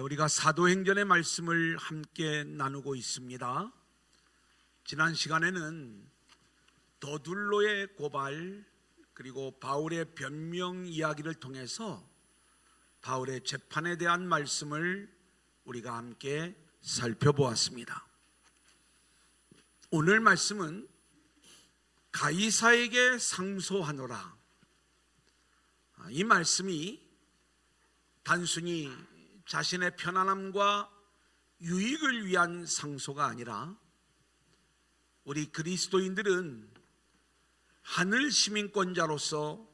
우리가 사도행전의 말씀을 함께 나누고 있습니다. 지난 시간에는 더둘로의 고발 그리고 바울의 변명 이야기를 통해서 바울의 재판에 대한 말씀을 우리가 함께 살펴보았습니다. 오늘 말씀은 가이사에게 상소하노라. 이 말씀이 단순히 자신의 편안함과 유익을 위한 상소가 아니라 우리 그리스도인들은 하늘 시민권자로서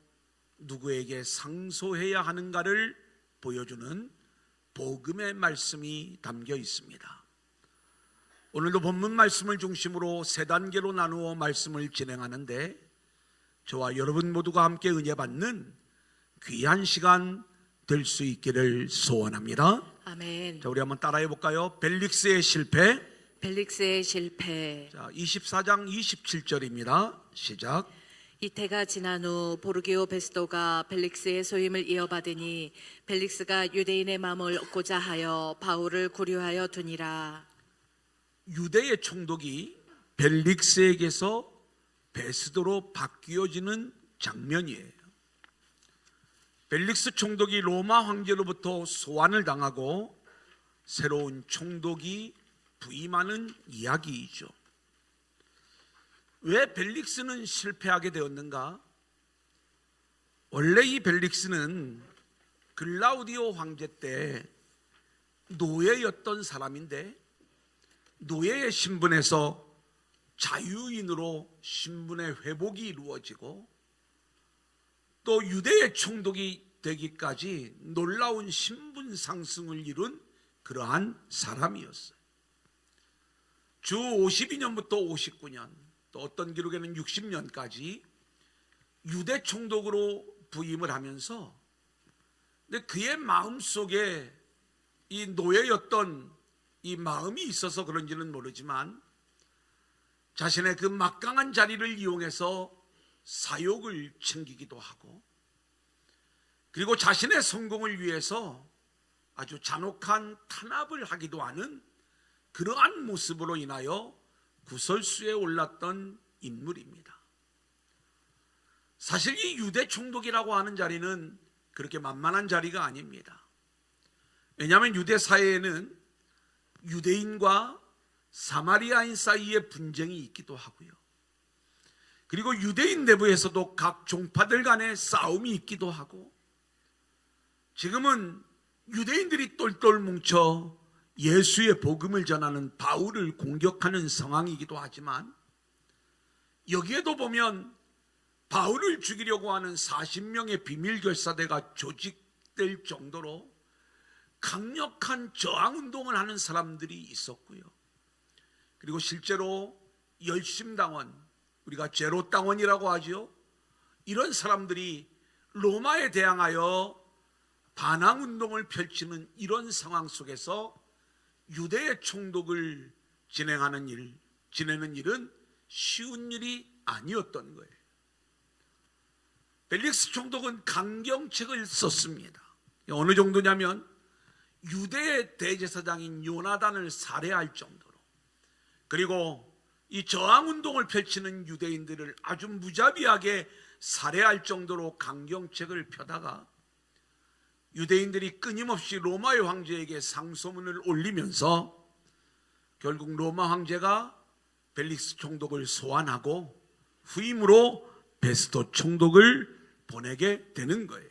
누구에게 상소해야 하는가를 보여주는 복음의 말씀이 담겨 있습니다. 오늘도 본문 말씀을 중심으로 세 단계로 나누어 말씀을 진행하는데 저와 여러분 모두가 함께 은혜 받는 귀한 시간 될 수 있기를 소원합니다. 아멘. 자, 우리 한번 따라해 볼까요? 벨릭스의 실패. 벨릭스의 실패. 자, 24장 27절입니다. 시작. 이태가 지난 후 보르기오 베스도가 벨릭스의 소임을 이어받으니 벨릭스가 유대인의 마음을 얻고자 하여 바울을 구류하여 두니라. 유대의 총독이 벨릭스에게서 베스도로 바뀌어지는 장면이에요. 벨릭스 총독이 로마 황제로부터 소환을 당하고 새로운 총독이 부임하는 이야기이죠. 왜 벨릭스는 실패하게 되었는가? 원래 이 벨릭스는 글라우디오 황제 때 노예였던 사람인데 노예의 신분에서 자유인으로 신분의 회복이 이루어지고 또 유대의 총독이 되기까지 놀라운 신분 상승을 이룬 그러한 사람이었어요. 주 52년부터 59년, 또 어떤 기록에는 60년까지 유대 총독으로 부임을 하면서 근데 그의 마음속에 이 노예였던 이 마음이 있어서 그런지는 모르지만 자신의 그 막강한 자리를 이용해서 사욕을 챙기기도 하고 그리고 자신의 성공을 위해서 아주 잔혹한 탄압을 하기도 하는 그러한 모습으로 인하여 구설수에 올랐던 인물입니다. 사실 이 유대 총독이라고 하는 자리는 그렇게 만만한 자리가 아닙니다. 왜냐하면 유대 사회에는 유대인과 사마리아인 사이의 분쟁이 있기도 하고요. 그리고 유대인 내부에서도 각 종파들 간의 싸움이 있기도 하고 지금은 유대인들이 똘똘 뭉쳐 예수의 복음을 전하는 바울을 공격하는 상황이기도 하지만 여기에도 보면 바울을 죽이려고 하는 40명의 비밀결사대가 조직될 정도로 강력한 저항운동을 하는 사람들이 있었고요. 그리고 실제로 열심당원, 우리가 제로당원이라고 하죠. 이런 사람들이 로마에 대항하여 반항운동을 펼치는 이런 상황 속에서 유대의 총독을 지내는 일은 쉬운 일이 아니었던 거예요. 벨릭스 총독은 강경책을 썼습니다. 어느 정도냐면 유대의 대제사장인 요나단을 살해할 정도로 그리고 이 저항운동을 펼치는 유대인들을 아주 무자비하게 살해할 정도로 강경책을 펴다가 유대인들이 끊임없이 로마의 황제에게 상소문을 올리면서 결국 로마 황제가 벨릭스 총독을 소환하고 후임으로 베스도 총독을 보내게 되는 거예요.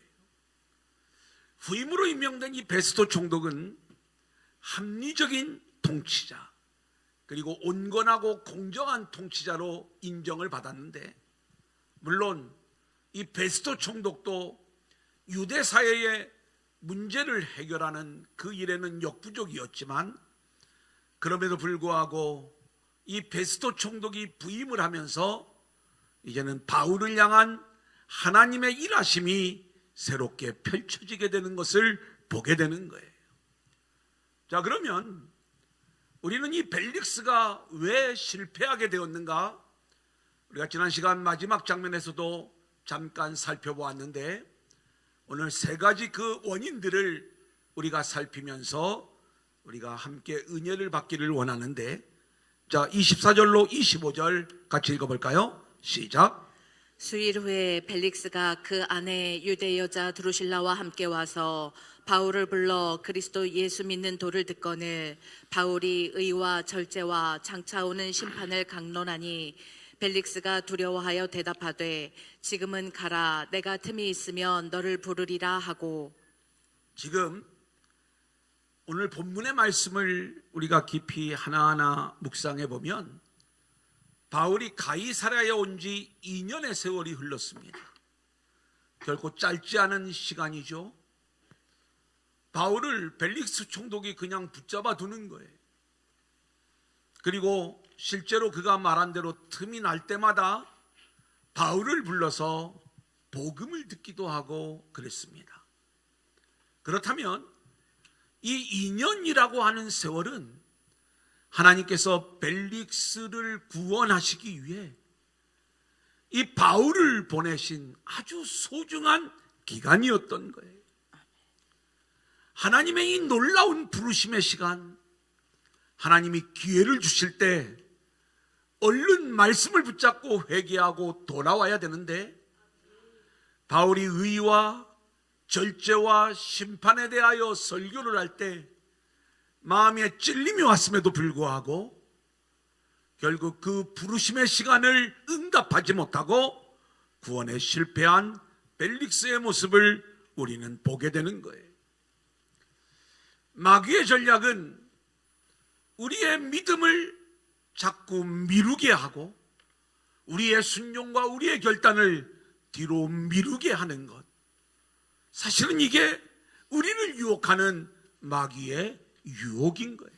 후임으로 임명된 이 베스도 총독은 합리적인 통치자 그리고 온건하고 공정한 통치자로 인정을 받았는데 물론 이 베스도 총독도 유대 사회의 문제를 해결하는 그 일에는 역부족이었지만 그럼에도 불구하고 이 베스도 총독이 부임을 하면서 이제는 바울을 향한 하나님의 일하심이 새롭게 펼쳐지게 되는 것을 보게 되는 거예요. 자, 그러면 우리는 이 벨릭스가 왜 실패하게 되었는가? 우리가 지난 시간 마지막 장면에서도 잠깐 살펴보았는데 오늘 세 가지 그 원인들을 우리가 살피면서 우리가 함께 은혜를 받기를 원하는데, 자 24절로 25절 같이 읽어볼까요? 시작. 수일 후에 벨릭스가 그 아내 유대 여자 드루실라와 함께 와서 바울을 불러 그리스도 예수 믿는 도를 듣거늘 바울이 의와 절제와 장차 오는 심판을 강론하니 벨릭스가 두려워하여 대답하되 지금은 가라 내가 틈이 있으면 너를 부르리라 하고. 지금 오늘 본문의 말씀을 우리가 깊이 하나하나 묵상해 보면 바울이 가이사랴에 온 지 2년의 세월이 흘렀습니다. 결코 짧지 않은 시간이죠. 바울을 벨릭스 총독이 그냥 붙잡아 두는 거예요. 그리고 실제로 그가 말한 대로 틈이 날 때마다 바울을 불러서 복음을 듣기도 하고 그랬습니다. 그렇다면 이 2년이라고 하는 세월은 하나님께서 벨릭스를 구원하시기 위해 이 바울을 보내신 아주 소중한 기간이었던 거예요. 하나님의 이 놀라운 부르심의 시간, 하나님이 기회를 주실 때 얼른 말씀을 붙잡고 회개하고 돌아와야 되는데, 바울이 의와 절제와 심판에 대하여 설교를 할 때 마음에 찔림이 왔음에도 불구하고 결국 그 부르심의 시간을 응답하지 못하고 구원에 실패한 벨릭스의 모습을 우리는 보게 되는 거예요. 마귀의 전략은 우리의 믿음을 자꾸 미루게 하고 우리의 순종과 우리의 결단을 뒤로 미루게 하는 것. 사실은 이게 우리를 유혹하는 마귀의 유혹인 거예요.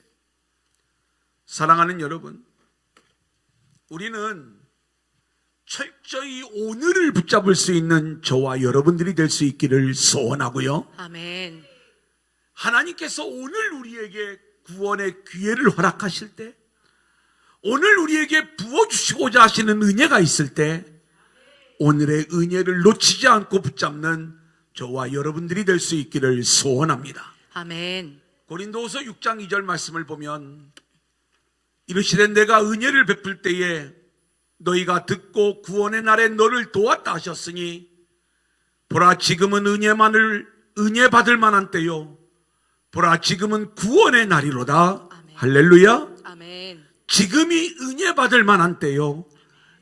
사랑하는 여러분, 우리는 철저히 오늘을 붙잡을 수 있는 저와 여러분들이 될 수 있기를 소원하고요. 아멘. 하나님께서 오늘 우리에게 구원의 기회를 허락하실 때, 오늘 우리에게 부어주시고자 하시는 은혜가 있을 때 오늘의 은혜를 놓치지 않고 붙잡는 저와 여러분들이 될 수 있기를 소원합니다. 아멘. 고린도후서 6장 2절 말씀을 보면 이르시되 내가 은혜를 베풀 때에 너희가 듣고 구원의 날에 너를 도왔다 하셨으니 보라 지금은 은혜 받을 만한 때요 보라 지금은 구원의 날이로다. 아멘. 할렐루야. 아멘. 지금이 은혜 받을 만한 때요,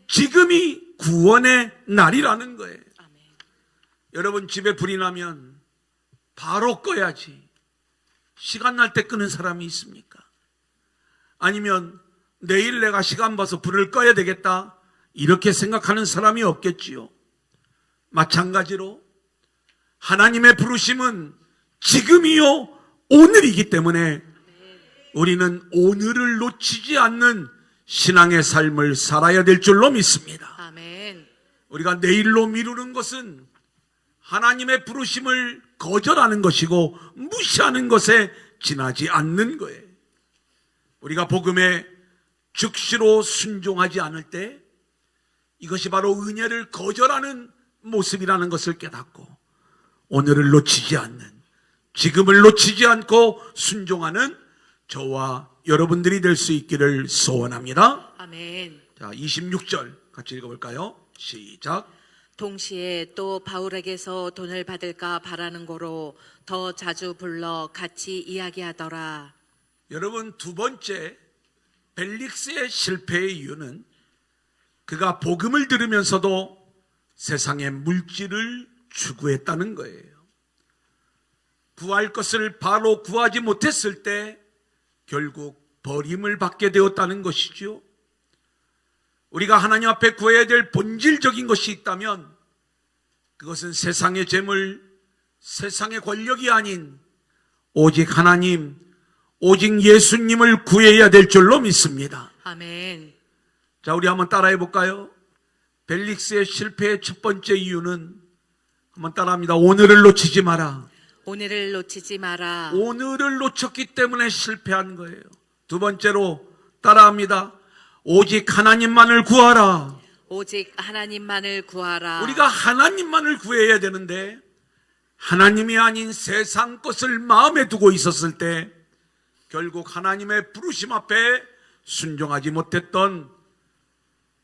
지금이 구원의 날이라는 거예요. 아멘. 여러분 집에 불이 나면 바로 꺼야지 시간 날 때 끄는 사람이 있습니까? 아니면 내일 내가 시간 봐서 불을 꺼야 되겠다 이렇게 생각하는 사람이 없겠지요. 마찬가지로 하나님의 부르심은 지금이요 오늘이기 때문에 우리는 오늘을 놓치지 않는 신앙의 삶을 살아야 될 줄로 믿습니다. 아멘. 우리가 내일로 미루는 것은 하나님의 부르심을 거절하는 것이고 무시하는 것에 지나지 않는 거예요. 우리가 복음에 즉시로 순종하지 않을 때 이것이 바로 은혜를 거절하는 모습이라는 것을 깨닫고 오늘을 놓치지 않는, 지금을 놓치지 않고 순종하는 저와 여러분들이 될 수 있기를 소원합니다. 아멘. 자, 26절 같이 읽어볼까요? 시작. 동시에 또 바울에게서 돈을 받을까 바라는 고로 더 자주 불러 같이 이야기하더라. 여러분, 두 번째 벨릭스의 실패의 이유는 그가 복음을 들으면서도 세상의 물질을 추구했다는 거예요. 구할 것을 바로 구하지 못했을 때 결국 버림을 받게 되었다는 것이죠. 우리가 하나님 앞에 구해야 될 본질적인 것이 있다면 그것은 세상의 재물, 세상의 권력이 아닌 오직 하나님, 오직 예수님을 구해야 될 줄로 믿습니다. 아멘. 자, 우리 한번 따라해 볼까요? 벨릭스의 실패의 첫 번째 이유는 한번 따라합니다. 오늘을 놓치지 마라. 오늘을 놓치지 마라. 오늘을 놓쳤기 때문에 실패한 거예요. 두 번째로 따라합니다. 오직 하나님만을 구하라. 오직 하나님만을 구하라. 우리가 하나님만을 구해야 되는데 하나님이 아닌 세상 것을 마음에 두고 있었을 때 결국 하나님의 부르심 앞에 순종하지 못했던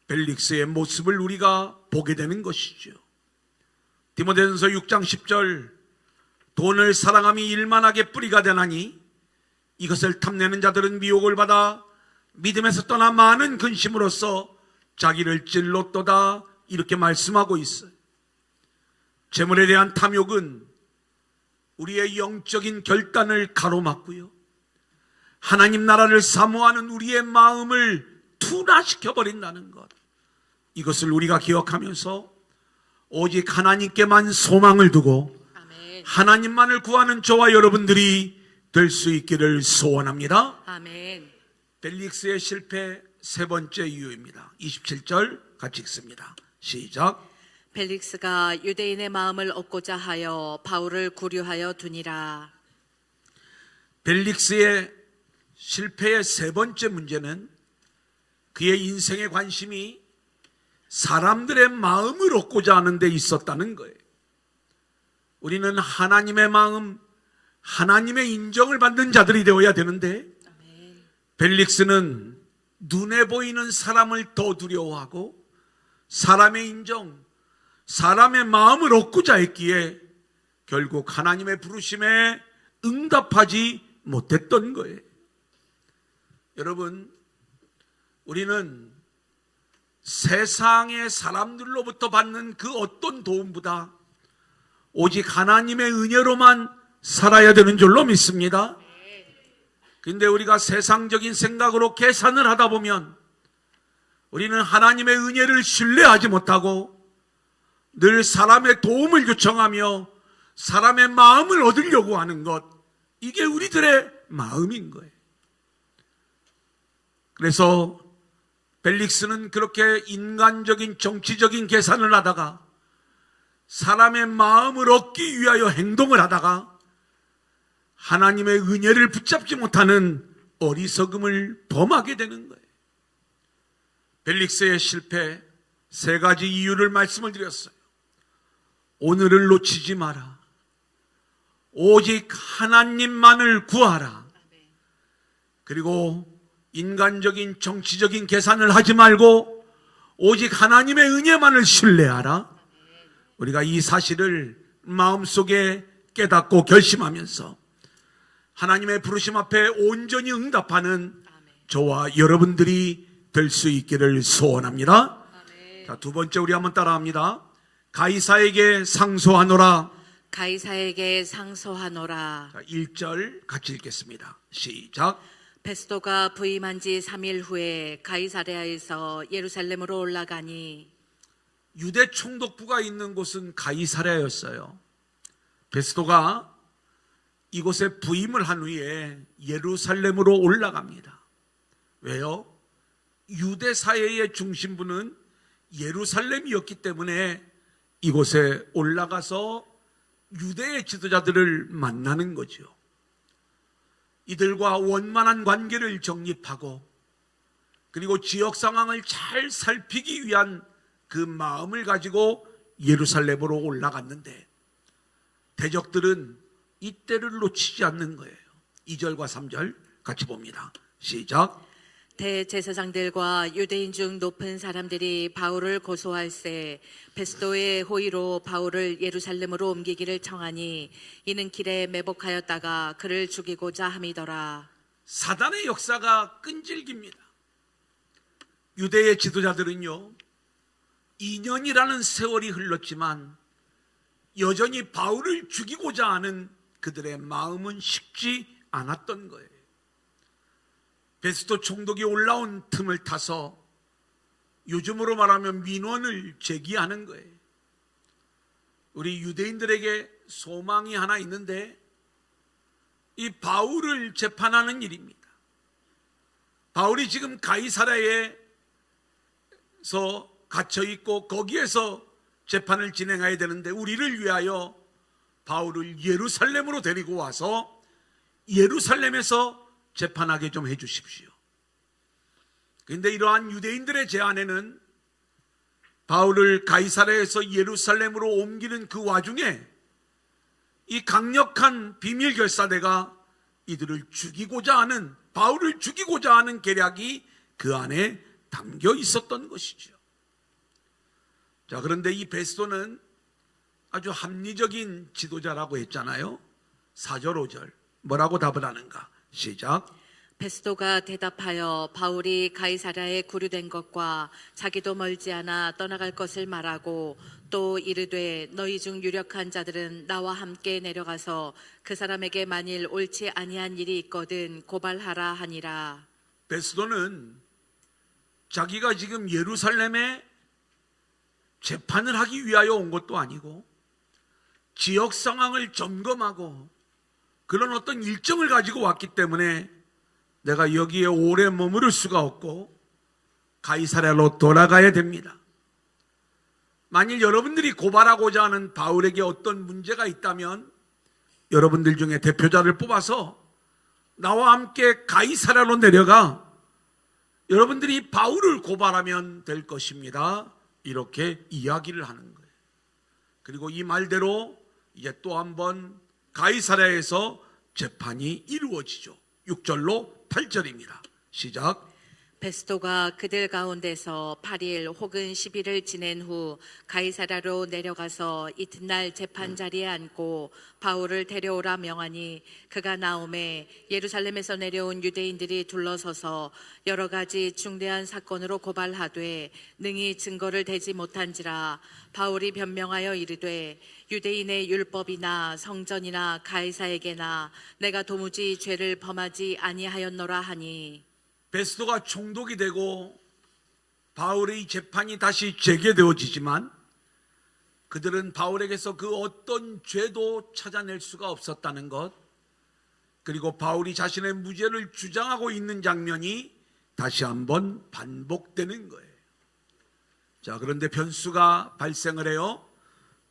벨릭스의 모습을 우리가 보게 되는 것이죠. 디모데전서 6장 10절, 돈을 사랑함이 일만하게 뿌리가 되나니 이것을 탐내는 자들은 미혹을 받아 믿음에서 떠나 많은 근심으로써 자기를 찔렀도다, 이렇게 말씀하고 있어요. 재물에 대한 탐욕은 우리의 영적인 결단을 가로막고요, 하나님 나라를 사모하는 우리의 마음을 둔화시켜 버린다는 것, 이것을 우리가 기억하면서 오직 하나님께만 소망을 두고 아멘. 하나님만을 구하는 저와 여러분들이 될 수 있기를 소원합니다. 아멘. 벨릭스의 실패 세 번째 이유입니다. 27절 같이 읽습니다. 시작. 벨릭스가 유대인의 마음을 얻고자 하여 바울을 구류하여 두니라. 벨릭스의 실패의 세 번째 문제는 그의 인생의 관심이 사람들의 마음을 얻고자 하는 데 있었다는 거예요. 우리는 하나님의 마음, 하나님의 인정을 받는 자들이 되어야 되는데, 아멘. 벨릭스는 눈에 보이는 사람을 더 두려워하고 사람의 인정, 사람의 마음을 얻고자 했기에 결국 하나님의 부르심에 응답하지 못했던 거예요. 여러분, 우리는 세상의 사람들로부터 받는 그 어떤 도움보다 오직 하나님의 은혜로만 살아야 되는 줄로 믿습니다. 근데 우리가 세상적인 생각으로 계산을 하다 보면 우리는 하나님의 은혜를 신뢰하지 못하고 늘 사람의 도움을 요청하며 사람의 마음을 얻으려고 하는 것, 이게 우리들의 마음인 거예요. 그래서 벨릭스는 그렇게 인간적인 정치적인 계산을 하다가 사람의 마음을 얻기 위하여 행동을 하다가 하나님의 은혜를 붙잡지 못하는 어리석음을 범하게 되는 거예요. 벨릭스의 실패 세 가지 이유를 말씀을 드렸어요. 오늘을 놓치지 마라. 오직 하나님만을 구하라. 그리고 인간적인 정치적인 계산을 하지 말고 오직 하나님의 은혜만을 신뢰하라. 우리가 이 사실을 마음속에 깨닫고 결심하면서 하나님의 부르심 앞에 온전히 응답하는 저와 여러분들이 될 수 있기를 소원합니다. 자, 두 번째 우리 한번 따라합니다. 가이사에게 상소하노라. 가이사에게 상소하노라. 자, 1절 같이 읽겠습니다. 시작. 베스도가 부임한 지 3일 후에 가이사랴에서 예루살렘으로 올라가니. 유대 총독부가 있는 곳은 가이사랴였어요. 베스도가 이곳에 부임을 한 후에 예루살렘으로 올라갑니다. 왜요? 유대 사회의 중심부는 예루살렘이었기 때문에 이곳에 올라가서 유대의 지도자들을 만나는 거죠. 이들과 원만한 관계를 정립하고 그리고 지역 상황을 잘 살피기 위한 그 마음을 가지고 예루살렘으로 올라갔는데 대적들은 이때를 놓치지 않는 거예요. 2절과 3절 같이 봅니다. 시작. 대제사장들과 유대인 중 높은 사람들이 바울을 고소할세 베스도의 호의로 바울을 예루살렘으로 옮기기를 청하니 이는 길에 매복하였다가 그를 죽이고자 함이더라. 사단의 역사가 끈질깁니다. 유대의 지도자들은요, 2년이라는 세월이 흘렀지만 여전히 바울을 죽이고자 하는 그들의 마음은 식지 않았던 거예요. 베스도 총독이 올라온 틈을 타서 요즘으로 말하면 민원을 제기하는 거예요. 우리 유대인들에게 소망이 하나 있는데 이 바울을 재판하는 일입니다. 바울이 지금 가이사랴에서 갇혀 있고 거기에서 재판을 진행해야 되는데 우리를 위하여 바울을 예루살렘으로 데리고 와서 예루살렘에서 재판하게 좀 해주십시오. 그런데 이러한 유대인들의 제안에는 바울을 가이사랴에서 예루살렘으로 옮기는 그 와중에 이 강력한 비밀 결사대가 이들을 죽이고자 하는, 바울을 죽이고자 하는 계략이 그 안에 담겨 있었던 것이죠. 자, 그런데 이 베스도는 아주 합리적인 지도자라고 했잖아요. 4절 5절 뭐라고 답을 하는가? 시작. 베스도가 대답하여 바울이 가이사랴에 구류된 것과 자기도 멀지 않아 떠나갈 것을 말하고 또 이르되 너희 중 유력한 자들은 나와 함께 내려가서 그 사람에게 만일 옳지 아니한 일이 있거든 고발하라 하니라. 베스도는 자기가 지금 예루살렘에 재판을 하기 위하여 온 것도 아니고 지역 상황을 점검하고 그런 어떤 일정을 가지고 왔기 때문에 내가 여기에 오래 머무를 수가 없고 가이사랴로 돌아가야 됩니다. 만일 여러분들이 고발하고자 하는 바울에게 어떤 문제가 있다면 여러분들 중에 대표자를 뽑아서 나와 함께 가이사랴로 내려가 여러분들이 바울을 고발하면 될 것입니다. 이렇게 이야기를 하는 거예요. 그리고 이 말대로 이제 또 한번 가이사랴에서 재판이 이루어지죠. 6절로 8절입니다. 시작. 베스도가 그들 가운데서 8일 혹은 10일을 지낸 후 가이사랴로 내려가서 이튿날 재판 자리에 앉고 바울을 데려오라 명하니 그가 나오매 예루살렘에서 내려온 유대인들이 둘러서서 여러 가지 중대한 사건으로 고발하되 능히 증거를 대지 못한지라. 바울이 변명하여 이르되 유대인의 율법이나 성전이나 가이사에게나 내가 도무지 죄를 범하지 아니하였노라 하니. 베스도가 총독이 되고 바울의 재판이 다시 재개되어지지만 그들은 바울에게서 그 어떤 죄도 찾아낼 수가 없었다는 것, 그리고 바울이 자신의 무죄를 주장하고 있는 장면이 다시 한번 반복되는 거예요. 자, 그런데 변수가 발생을 해요.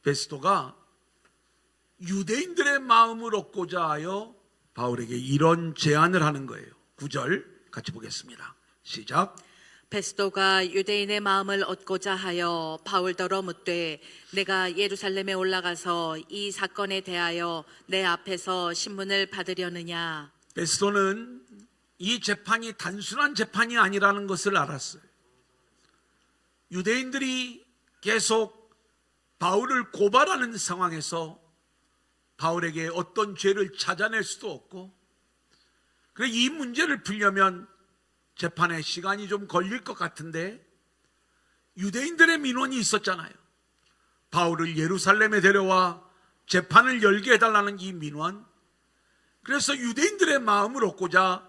베스도가 유대인들의 마음을 얻고자 하여 바울에게 이런 제안을 하는 거예요. 9절 같이 보겠습니다. 시작. 베스도가 유대인의 마음을 얻고자 하여 바울더러 묻되 내가 예루살렘에 올라가서 이 사건에 대하여 내 앞에서 신문을 받으려느냐. 베스도는 이 재판이 단순한 재판이 아니라는 것을 알았어요. 유대인들이 계속 바울을 고발하는 상황에서 바울에게 어떤 죄를 찾아낼 수도 없고, 그래서 이 문제를 풀려면 재판에 시간이 좀 걸릴 것 같은데 유대인들의 민원이 있었잖아요. 바울을 예루살렘에 데려와 재판을 열게 해달라는 이 민원. 그래서 유대인들의 마음을 얻고자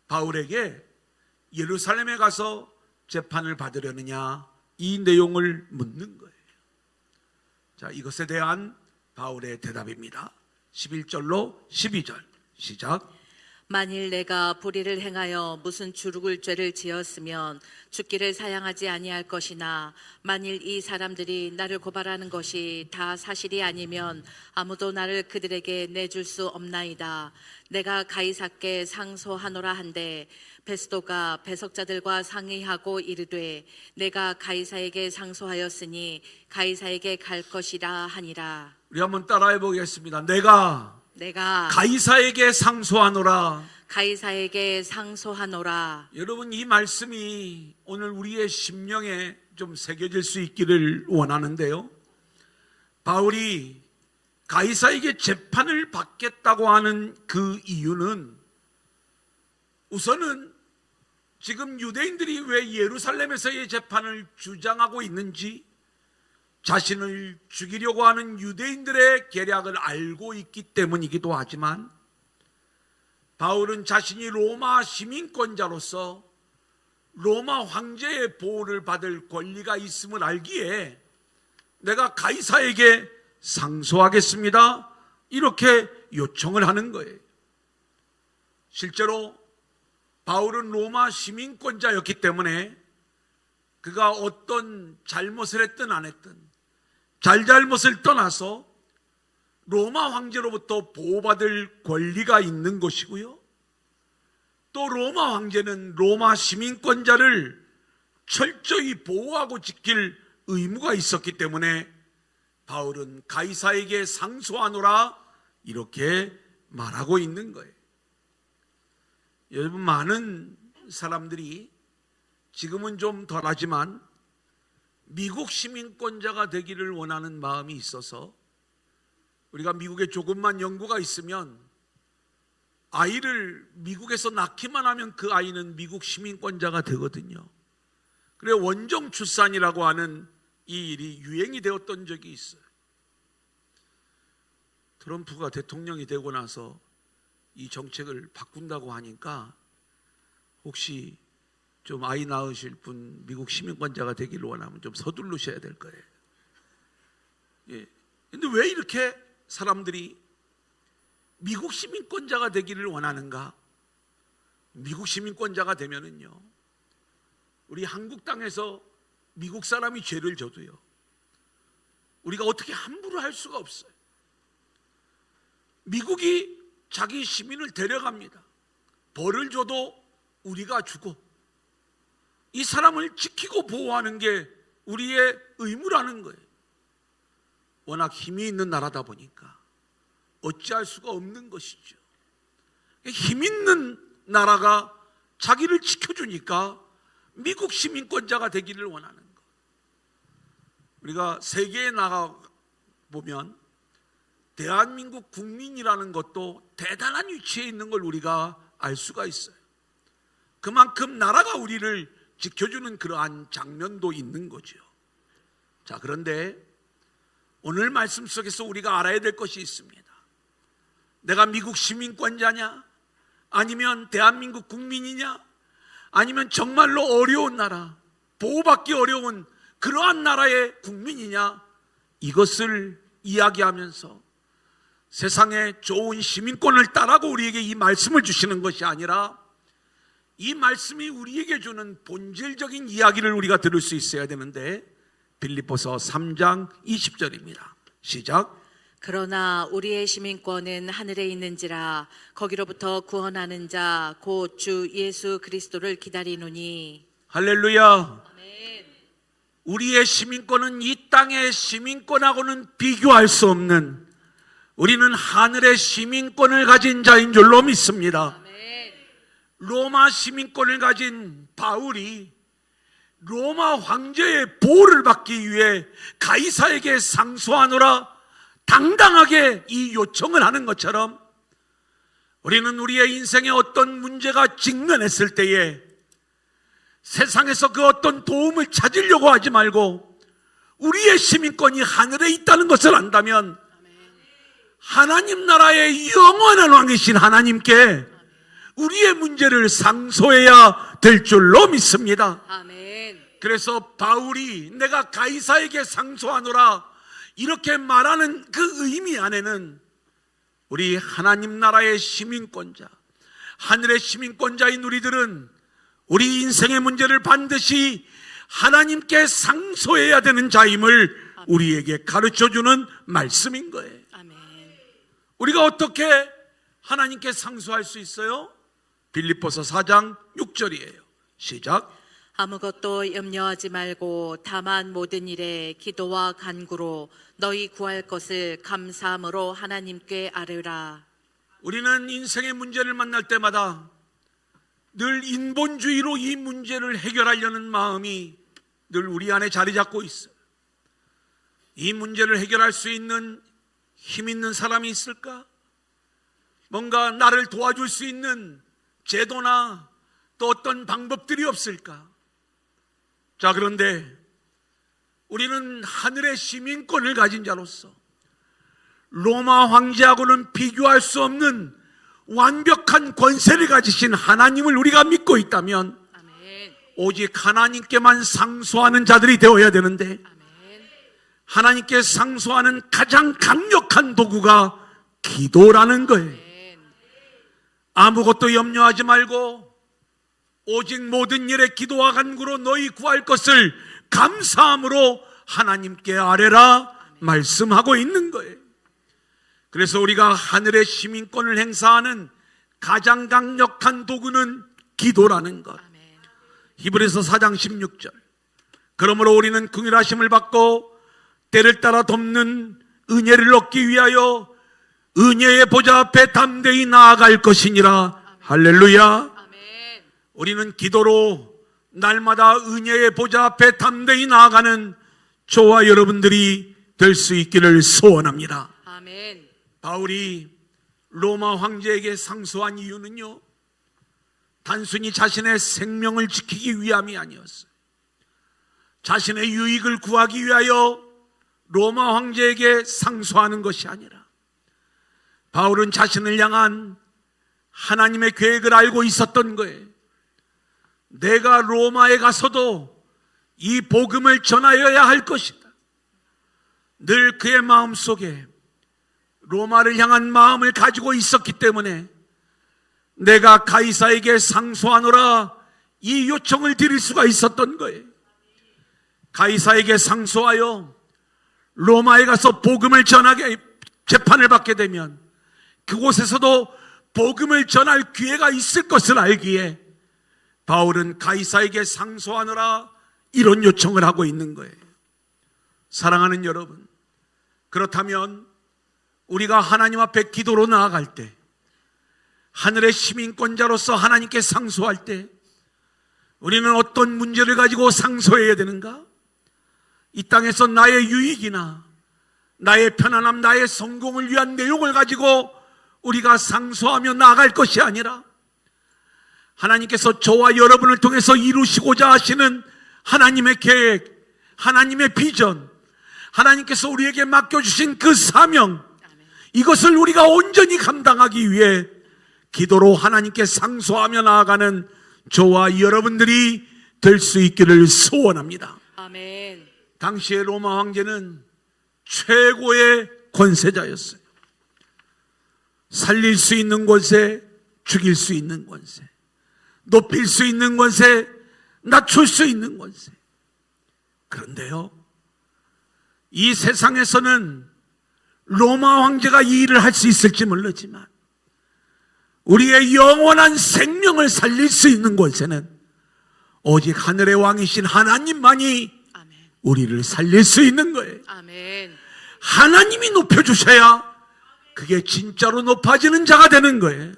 바울에게 예루살렘에 가서 재판을 받으려느냐, 이 내용을 묻는 거예요. 자, 이것에 대한 바울의 대답입니다. 11절로 12절 시작. 만일 내가 불의를 행하여 무슨 죽을 죄를 지었으면 죽기를 사양하지 아니할 것이나 만일 이 사람들이 나를 고발하는 것이 다 사실이 아니면 아무도 나를 그들에게 내줄 수 없나이다. 내가 가이사께 상소하노라 한데 베스도가 배석자들과 상의하고 이르되 내가 가이사에게 상소하였으니 가이사에게 갈 것이라 하니라. 우리 한번 따라해 보겠습니다. 내가 가이사에게 상소하노라. 가이사에게 상소하노라. 여러분, 이 말씀이 오늘 우리의 심령에 좀 새겨질 수 있기를 원하는데요. 바울이 가이사에게 재판을 받겠다고 하는 그 이유는 우선은 지금 유대인들이 왜 예루살렘에서의 재판을 주장하고 있는지 자신을 죽이려고 하는 유대인들의 계략을 알고 있기 때문이기도 하지만, 바울은 자신이 로마 시민권자로서 로마 황제의 보호를 받을 권리가 있음을 알기에 내가 가이사에게 상소하겠습니다, 이렇게 요청을 하는 거예요. 실제로 바울은 로마 시민권자였기 때문에 그가 어떤 잘못을 했든 안 했든 잘잘못을 떠나서 로마 황제로부터 보호받을 권리가 있는 것이고요, 또 로마 황제는 로마 시민권자를 철저히 보호하고 지킬 의무가 있었기 때문에 바울은 가이사에게 상소하노라 이렇게 말하고 있는 거예요. 여러분, 많은 사람들이 지금은 좀 덜하지만 미국 시민권자가 되기를 원하는 마음이 있어서 우리가 미국에 조금만 연고가 있으면 아이를 미국에서 낳기만 하면 그 아이는 미국 시민권자가 되거든요. 그래 원정 출산이라고 하는 이 일이 유행이 되었던 적이 있어요. 트럼프가 대통령이 되고 나서 이 정책을 바꾼다고 하니까 혹시 좀 아이 낳으실 분 미국 시민권자가 되기를 원하면 좀 서두르셔야 될 거예요. 예. 근데 왜 이렇게 사람들이 미국 시민권자가 되기를 원하는가? 미국 시민권자가 되면은요, 우리 한국 땅에서 미국 사람이 죄를 져도요, 우리가 어떻게 함부로 할 수가 없어요. 미국이 자기 시민을 데려갑니다. 벌을 줘도 우리가 주고, 이 사람을 지키고 보호하는 게 우리의 의무라는 거예요. 워낙 힘이 있는 나라다 보니까 어찌할 수가 없는 것이죠. 힘 있는 나라가 자기를 지켜주니까 미국 시민권자가 되기를 원하는 것. 우리가 세계에 나가 보면 대한민국 국민이라는 것도 대단한 위치에 있는 걸 우리가 알 수가 있어요. 그만큼 나라가 우리를 지켜주는 그러한 장면도 있는 거죠. 자, 그런데 오늘 말씀 속에서 우리가 알아야 될 것이 있습니다. 내가 미국 시민권자냐? 아니면 대한민국 국민이냐? 아니면 정말로 어려운 나라, 보호받기 어려운 그러한 나라의 국민이냐? 이것을 이야기하면서 세상에 좋은 시민권을 따라고 우리에게 이 말씀을 주시는 것이 아니라 이 말씀이 우리에게 주는 본질적인 이야기를 우리가 들을 수 있어야 되는데, 빌립보서 3장 20절입니다. 시작. 그러나 우리의 시민권은 하늘에 있는지라 거기로부터 구원하는 자 곧 주 예수 그리스도를 기다리노니. 할렐루야. 아멘. 우리의 시민권은 이 땅의 시민권하고는 비교할 수 없는, 우리는 하늘의 시민권을 가진 자인 줄로 믿습니다. 아멘. 로마 시민권을 가진 바울이 로마 황제의 보호를 받기 위해 가이사에게 상소하노라 당당하게 이 요청을 하는 것처럼, 우리는 우리의 인생에 어떤 문제가 직면했을 때에 세상에서 그 어떤 도움을 찾으려고 하지 말고 우리의 시민권이 하늘에 있다는 것을 안다면 하나님 나라의 영원한 왕이신 하나님께 우리의 문제를 상소해야 될 줄로 믿습니다. 아멘. 그래서 바울이 내가 가이사에게 상소하노라 이렇게 말하는 그 의미 안에는 우리 하나님 나라의 시민권자, 하늘의 시민권자인 우리들은 우리 인생의 문제를 반드시 하나님께 상소해야 되는 자임을 우리에게 가르쳐주는 말씀인 거예요. 아멘. 우리가 어떻게 하나님께 상소할 수 있어요? 빌립보서 4장 6절이에요. 시작. 아무것도 염려하지 말고 다만 모든 일에 기도와 간구로 너희 구할 것을 감사함으로 하나님께 아뢰라. 우리는 인생의 문제를 만날 때마다 늘 인본주의로 이 문제를 해결하려는 마음이 늘 우리 안에 자리 잡고 있어요. 이 문제를 해결할 수 있는 힘 있는 사람이 있을까? 뭔가 나를 도와줄 수 있는 제도나 또 어떤 방법들이 없을까? 자, 그런데 우리는 하늘의 시민권을 가진 자로서 로마 황제하고는 비교할 수 없는 완벽한 권세를 가지신 하나님을 우리가 믿고 있다면 아멘. 오직 하나님께만 상소하는 자들이 되어야 되는데, 아멘. 하나님께 상소하는 가장 강력한 도구가 기도라는 거예요. 아멘. 아무것도 염려하지 말고 오직 모든 일에 기도와 간구로 너희 구할 것을 감사함으로 하나님께 아뢰라 말씀하고 있는 거예요. 그래서 우리가 하늘의 시민권을 행사하는 가장 강력한 도구는 기도라는 것. 아멘. 히브리서 4장 16절. 그러므로 우리는 긍휼하심을 받고 때를 따라 돕는 은혜를 얻기 위하여 은혜의 보좌 앞에 담대히 나아갈 것이니라. 할렐루야. 아멘. 우리는 기도로 날마다 은혜의 보좌 앞에 담대히 나아가는 저와 여러분들이 될 수 있기를 소원합니다. 아멘. 바울이 로마 황제에게 상소한 이유는요, 단순히 자신의 생명을 지키기 위함이 아니었어요. 자신의 유익을 구하기 위하여 로마 황제에게 상소하는 것이 아니라, 바울은 자신을 향한 하나님의 계획을 알고 있었던 거예요. 내가 로마에 가서도 이 복음을 전하여야 할 것이다. 늘 그의 마음속에 로마를 향한 마음을 가지고 있었기 때문에 내가 가이사에게 상소하노라 이 요청을 드릴 수가 있었던 거예요. 가이사에게 상소하여 로마에 가서 복음을 전하게 재판을 받게 되면 그곳에서도 복음을 전할 기회가 있을 것을 알기에 바울은 가이사에게 상소하노라 이런 요청을 하고 있는 거예요. 사랑하는 여러분, 그렇다면 우리가 하나님 앞에 기도로 나아갈 때, 하늘의 시민권자로서 하나님께 상소할 때 우리는 어떤 문제를 가지고 상소해야 되는가? 이 땅에서 나의 유익이나 나의 편안함, 나의 성공을 위한 내용을 가지고 우리가 상소하며 나아갈 것이 아니라 하나님께서 저와 여러분을 통해서 이루시고자 하시는 하나님의 계획, 하나님의 비전, 하나님께서 우리에게 맡겨주신 그 사명, 이것을 우리가 온전히 감당하기 위해 기도로 하나님께 상소하며 나아가는 저와 여러분들이 될 수 있기를 소원합니다. 아멘. 당시의 로마 황제는 최고의 권세자였어요. 살릴 수 있는 권세, 죽일 수 있는 권세, 높일 수 있는 권세, 낮출 수 있는 권세. 그런데요, 이 세상에서는 로마 황제가 이 일을 할 수 있을지 모르지만 우리의 영원한 생명을 살릴 수 있는 권세는 오직 하늘의 왕이신 하나님만이 아멘. 우리를 살릴 수 있는 거예요. 아멘. 하나님이 높여주셔야 그게 진짜로 높아지는 자가 되는 거예요.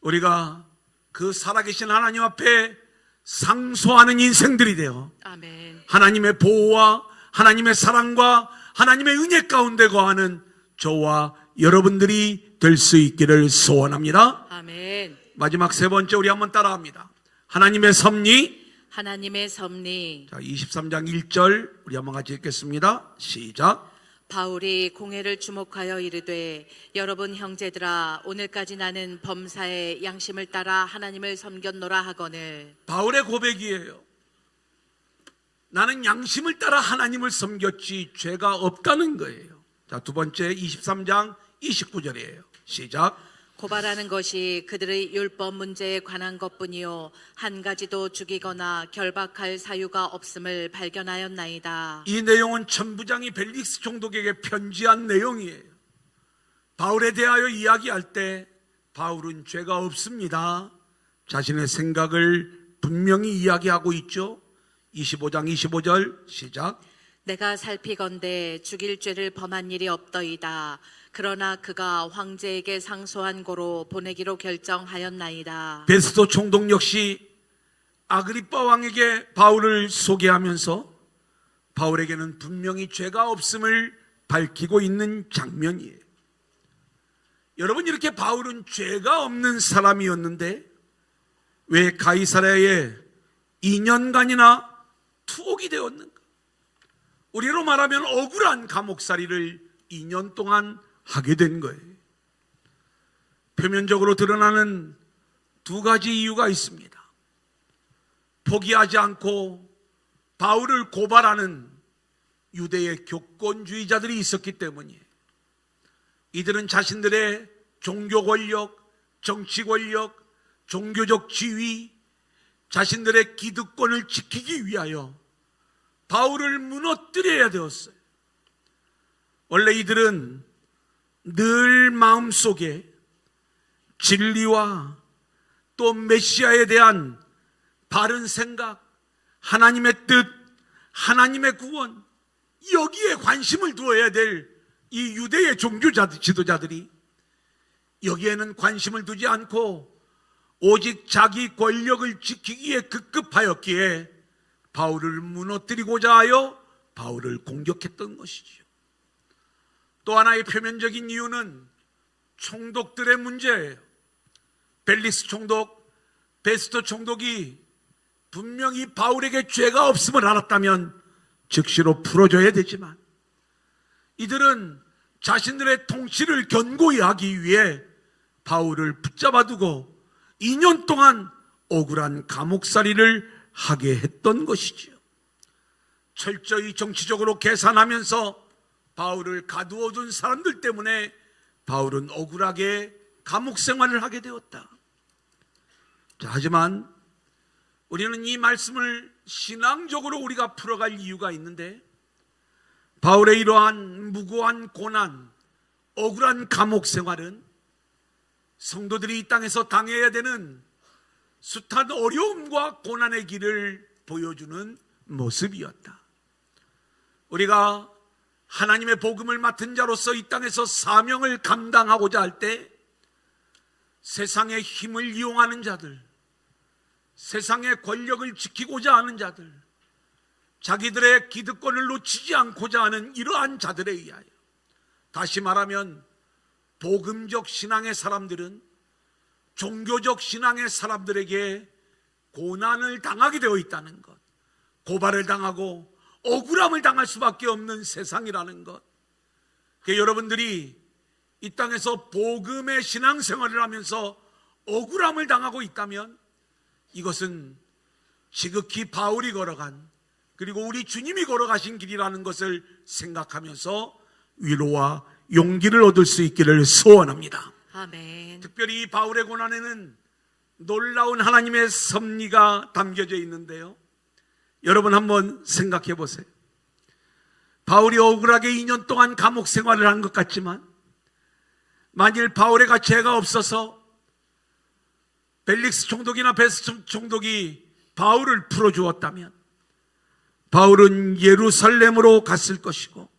우리가 그 살아계신 하나님 앞에 상소하는 인생들이 되어 아멘. 하나님의 보호와 하나님의 사랑과 하나님의 은혜 가운데 거하는 저와 여러분들이 될 수 있기를 소원합니다. 아멘. 마지막 세 번째, 우리 한번 따라합니다. 하나님의 섭리. 하나님의 섭리. 자, 23장 1절 우리 한번 같이 읽겠습니다. 시작. 바울이 공회를 주목하여 이르되 여러분 형제들아 오늘까지 나는 범사의 양심을 따라 하나님을 섬겼노라 하거늘. 바울의 고백이에요. 나는 양심을 따라 하나님을 섬겼지 죄가 없다는 거예요. 자, 두 번째 23장 29절이에요. 시작. 고발하는 것이 그들의 율법 문제에 관한 것뿐이요 한 가지도 죽이거나 결박할 사유가 없음을 발견하였나이다. 이 내용은 천부장이 벨릭스 총독에게 편지한 내용이에요. 바울에 대하여 이야기할 때 바울은 죄가 없습니다. 자신의 생각을 분명히 이야기하고 있죠. 25장 25절 시작. 내가 살피건대 죽일 죄를 범한 일이 없더이다. 그러나 그가 황제에게 상소한 고로 보내기로 결정하였나이다. 베스도 총독 역시 아그리빠 왕에게 바울을 소개하면서 바울에게는 분명히 죄가 없음을 밝히고 있는 장면이에요. 여러분, 이렇게 바울은 죄가 없는 사람이었는데 왜 가이사랴에 2년간이나 투옥이 되었는가? 우리로 말하면 억울한 감옥살이를 2년 동안 하게 된 거예요. 표면적으로 드러나는 두 가지 이유가 있습니다. 포기하지 않고 바울을 고발하는 유대의 교권주의자들이 있었기 때문이에요. 이들은 자신들의 종교 권력, 정치 권력, 종교적 지위, 자신들의 기득권을 지키기 위하여 바울을 무너뜨려야 되었어요. 원래 이들은 늘 마음속에 진리와 또 메시아에 대한 바른 생각, 하나님의 뜻, 하나님의 구원, 여기에 관심을 두어야 될 이 유대의 종교 지도자들이 여기에는 관심을 두지 않고 오직 자기 권력을 지키기에 급급하였기에 바울을 무너뜨리고자 하여 바울을 공격했던 것이지요. 또 하나의 표면적인 이유는 총독들의 문제예요. 벨릭스 총독, 베스토 총독이 분명히 바울에게 죄가 없음을 알았다면 즉시로 풀어줘야 되지만, 이들은 자신들의 통치를 견고히 하기 위해 바울을 붙잡아 두고 2년 동안 억울한 감옥살이를 하게 했던 것이지요. 철저히 정치적으로 계산하면서 바울을 가두어 둔 사람들 때문에 바울은 억울하게 감옥 생활을 하게 되었다. 자, 하지만 우리는 이 말씀을 신앙적으로 우리가 풀어갈 이유가 있는데, 바울의 이러한 무고한 고난, 억울한 감옥 생활은 성도들이 이 땅에서 당해야 되는 숱한 어려움과 고난의 길을 보여주는 모습이었다. 우리가 하나님의 복음을 맡은 자로서 이 땅에서 사명을 감당하고자 할 때 세상의 힘을 이용하는 자들, 세상의 권력을 지키고자 하는 자들, 자기들의 기득권을 놓치지 않고자 하는 이러한 자들에 의하여, 다시 말하면 복음적 신앙의 사람들은 종교적 신앙의 사람들에게 고난을 당하게 되어 있다는 것, 고발을 당하고 억울함을 당할 수밖에 없는 세상이라는 것. 여러분들이 이 땅에서 복음의 신앙생활을 하면서 억울함을 당하고 있다면 이것은 지극히 바울이 걸어간, 그리고 우리 주님이 걸어가신 길이라는 것을 생각하면서 위로와 용기를 얻을 수 있기를 소원합니다. 아멘. 특별히 이 바울의 고난에는 놀라운 하나님의 섭리가 담겨져 있는데요, 여러분 한번 생각해 보세요. 바울이 억울하게 2년 동안 감옥 생활을 한 것 같지만, 만일 바울에게 죄가 없어서 벨릭스 총독이나 베스토 총독이 바울을 풀어주었다면 바울은 예루살렘으로 갔을 것이고,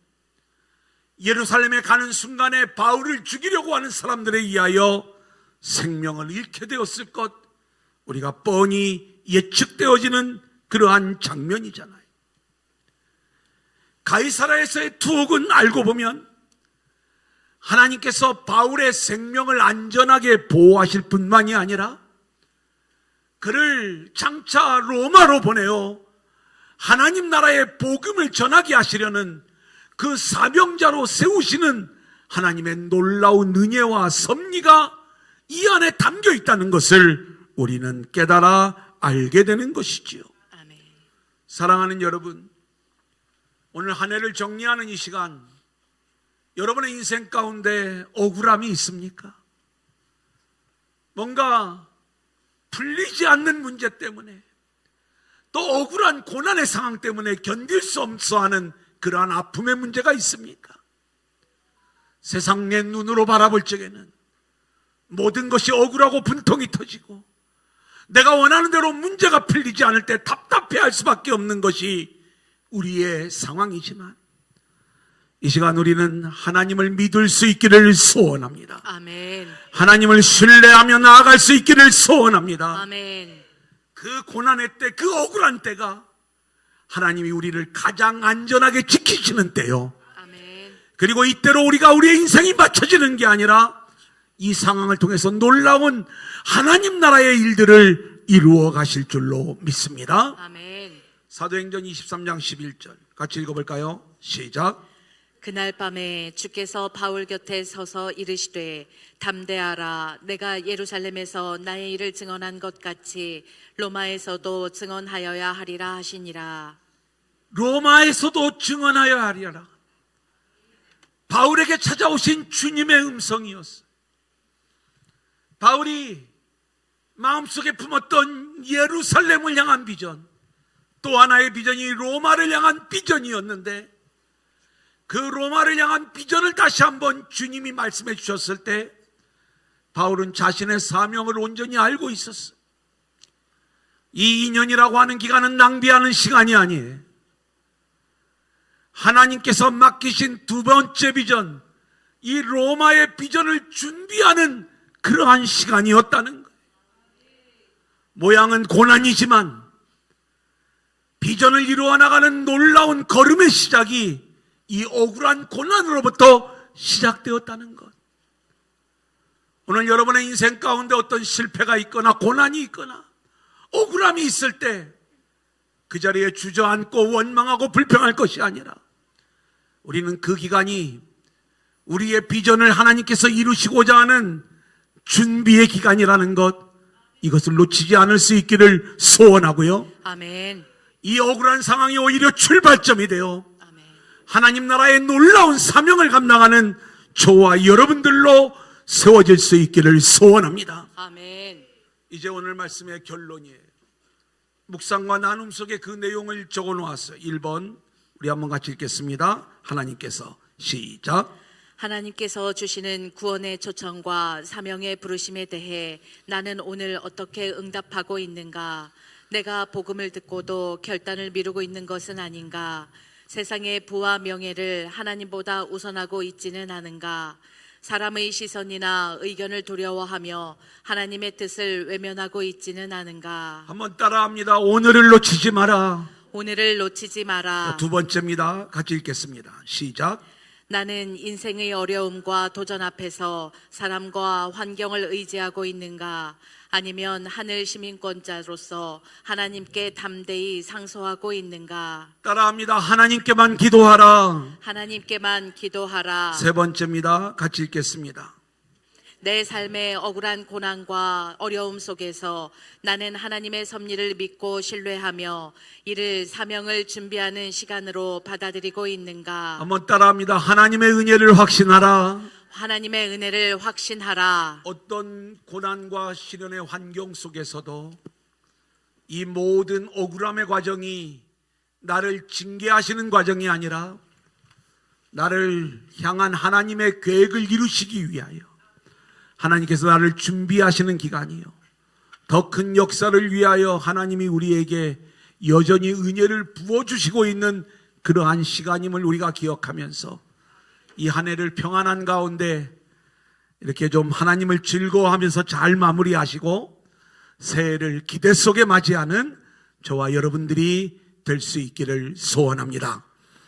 예루살렘에 가는 순간에 바울을 죽이려고 하는 사람들에 의하여 생명을 잃게 되었을 것, 우리가 뻔히 예측되어지는 그러한 장면이잖아요. 가이사라에서의 투옥은 알고 보면 하나님께서 바울의 생명을 안전하게 보호하실 뿐만이 아니라 그를 장차 로마로 보내어 하나님 나라의 복음을 전하게 하시려는 그 사명자로 세우시는 하나님의 놀라운 은혜와 섭리가 이 안에 담겨 있다는 것을 우리는 깨달아 알게 되는 것이지요. 아멘. 사랑하는 여러분, 오늘 한 해를 정리하는 이 시간, 여러분의 인생 가운데 억울함이 있습니까? 뭔가 풀리지 않는 문제 때문에, 또 억울한 고난의 상황 때문에 견딜 수 없어 하는 그러한 아픔의 문제가 있습니까? 세상 내 눈으로 바라볼 적에는 모든 것이 억울하고 분통이 터지고 내가 원하는 대로 문제가 풀리지 않을 때 답답해할 수밖에 없는 것이 우리의 상황이지만, 이 시간 우리는 하나님을 믿을 수 있기를 소원합니다. 아멘. 하나님을 신뢰하며 나아갈 수 있기를 소원합니다. 아멘. 그 고난의 때, 그 억울한 때가 하나님이 우리를 가장 안전하게 지키시는 때요. 아멘. 그리고 이때로 우리가 우리의 인생이 맞춰지는 게 아니라 이 상황을 통해서 놀라운 하나님 나라의 일들을 이루어 가실 줄로 믿습니다. 아멘. 사도행전 23장 11절 같이 읽어볼까요? 시작. 그날 밤에 주께서 바울 곁에 서서 이르시되 담대하라, 내가 예루살렘에서 나의 일을 증언한 것 같이 로마에서도 증언하여야 하리라 하시니라. 로마에서도 증언하여야 하리라. 바울에게 찾아오신 주님의 음성이었어요. 바울이 마음속에 품었던 예루살렘을 향한 비전, 또 하나의 비전이 로마를 향한 비전이었는데, 그 로마를 향한 비전을 다시 한번 주님이 말씀해 주셨을 때 바울은 자신의 사명을 온전히 알고 있었어요. 이 2년이라고 하는 기간은 낭비하는 시간이 아니에요. 하나님께서 맡기신 두 번째 비전, 이 로마의 비전을 준비하는 그러한 시간이었다는 거예요. 모양은 고난이지만 비전을 이루어 나가는 놀라운 걸음의 시작이 이 억울한 고난으로부터 시작되었다는 것. 오늘 여러분의 인생 가운데 어떤 실패가 있거나 고난이 있거나 억울함이 있을 때 그 자리에 주저앉고 원망하고 불평할 것이 아니라 우리는 그 기간이 우리의 비전을 하나님께서 이루시고자 하는 준비의 기간이라는 것, 이것을 놓치지 않을 수 있기를 소원하고요. 아멘. 이 억울한 상황이 오히려 출발점이 되어 아멘. 하나님 나라의 놀라운 사명을 감당하는 저와 여러분들로 세워질 수 있기를 소원합니다. 아멘. 이제 오늘 말씀의 결론이에요. 묵상과 나눔 속에 그 내용을 적어 놓았어요. 1번 우리 한번 같이 읽겠습니다. 하나님께서 시작. 하나님께서 주시는 구원의 초청과 사명의 부르심에 대해 나는 오늘 어떻게 응답하고 있는가? 내가 복음을 듣고도 결단을 미루고 있는 것은 아닌가? 세상의 부와 명예를 하나님보다 우선하고 있지는 않은가? 사람의 시선이나 의견을 두려워하며 하나님의 뜻을 외면하고 있지는 않은가? 한번 따라합니다. 오늘을 놓치지 마라. 오늘을 놓치지 마라. 두 번째입니다. 같이 읽겠습니다. 시작. 나는 인생의 어려움과 도전 앞에서 사람과 환경을 의지하고 있는가? 아니면 하늘 시민권자로서 하나님께 담대히 상소하고 있는가? 따라합니다. 하나님께만 기도하라. 하나님께만 기도하라. 세 번째입니다. 같이 읽겠습니다. 내 삶의 억울한 고난과 어려움 속에서 나는 하나님의 섭리를 믿고 신뢰하며 이를 사명을 준비하는 시간으로 받아들이고 있는가? 한번 따라합니다. 하나님의 은혜를 확신하라. 하나님의 은혜를 확신하라. 어떤 고난과 시련의 환경 속에서도 이 모든 억울함의 과정이 나를 징계하시는 과정이 아니라 나를 향한 하나님의 계획을 이루시기 위하여 하나님께서 나를 준비하시는 기간이요, 더 큰 역사를 위하여 하나님이 우리에게 여전히 은혜를 부어주시고 있는 그러한 시간임을 우리가 기억하면서 이 한 해를 평안한 가운데 이렇게 좀 하나님을 즐거워하면서 잘 마무리하시고 새해를 기대 속에 맞이하는 저와 여러분들이 될 수 있기를 소원합니다.